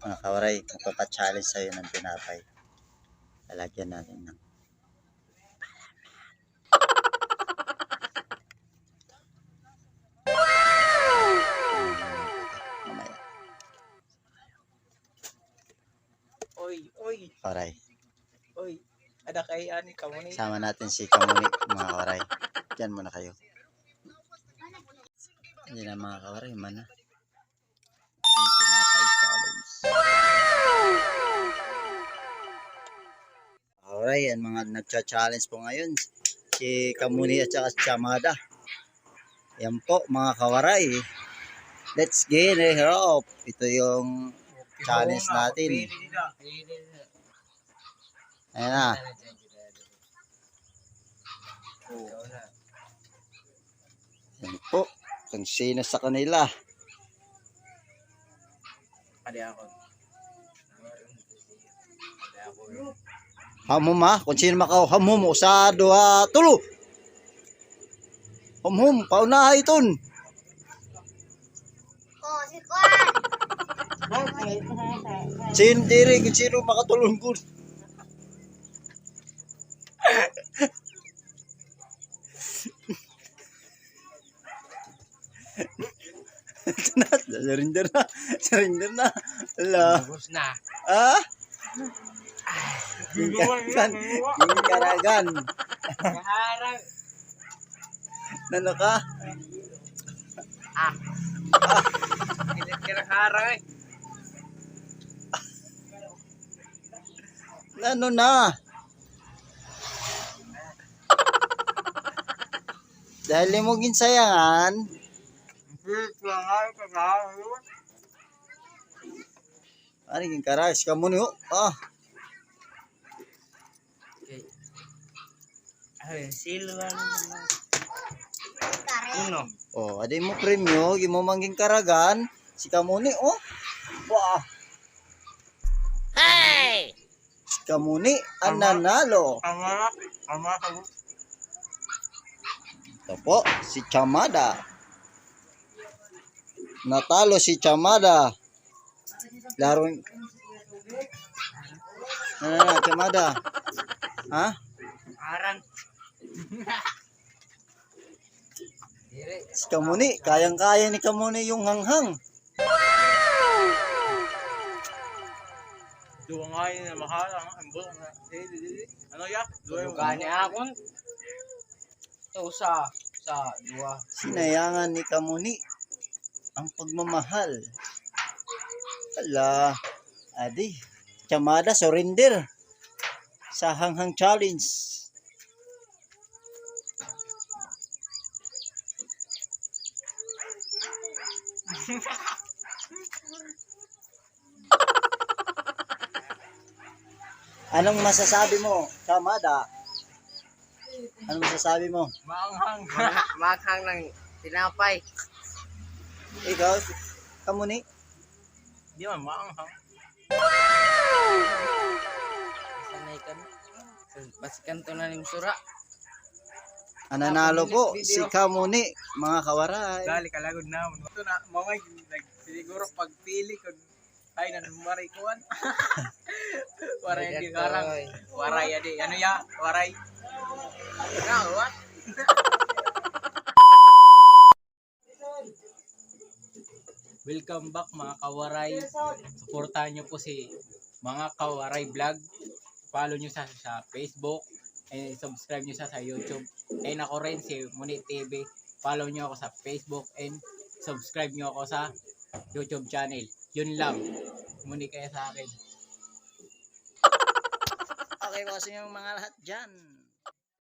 Mga kawaray, magpapachallenge sa'yo ng tinapay. Lalagyan natin ng mamaya. Oy. Kawaray. Oy. Ada kay ani ka mo ni. Sama natin si Kamuni, mga kawaray. Diyan muna kayo. Hindi na mga kawaray, man na. Ang tinapay challenge. Alright, yan mga nagcha-challenge po ngayon. Si Kamuni at saka si Chamada. Yan po mga kawaray. Let's get it up. Ito yung challenge natin. Ayan na. Yan po. Kung sino sa kanila. Adi ako. Hamom ha. Kung sino makaw hamom. Usa, dua, tulo. Hamom. Paunaha iton. Oh, si Kwan. Sino diri. Kung sino makatulong ko. Surrender na. Surrender na. Ala. Bus na. Ah? Gingkaragan. Gingkaragan. Harang. Nano ka? Ilit ka ng harang eh. Nano na? Dahil mo ginsayangan. Ano yung karas? Kamu niyo? Okay. Ay, silwa Kare. Uno. Oh, adi mo premyo, gi mo mangging karagan. Si Kamuni, oh. Wah. Hey! Si Kamuni, ang nanalo. Ama ka. Ito po, si Chamada. Natalo si Chamada. Laro. Chamada. Ha? Harang. Si Kamuni, kayang-kaya ni Kamuni yung hanghang. Dua nga yun na maharang. Ano ya? Dua yung gani akon. Ito sa dua. Sinayangan ni Kamuni ang pagmamahal. Ala, adi, Chamada surrender sa hanghang challenge. Anong masasabi mo, Chamada? Anong masasabi mo? Maanghang. Maanghang ng tinapay. Ikaw, Kamuni? Di man maanghang. Sanay ka na. Basikan to na ng sura. Ang nanalo po, si Kamuni, mga kawaray. Gali kalagod na. Ito na, mga siguro pagpili kung ay nanumaray kuan. Waray di karang. Waray di. Ano ya? Waray. Ano, what? Welcome back mga kawaray. Suportahan nyo po si mga kawaray vlog. Follow nyo sa Facebook. And subscribe nyo sa YouTube. And ako rin si Muni TV. Follow nyo ako sa Facebook. And subscribe nyo ako sa YouTube channel. Yun lang. Muni kayo sa akin. Okay po sa inyong mga lahat dyan.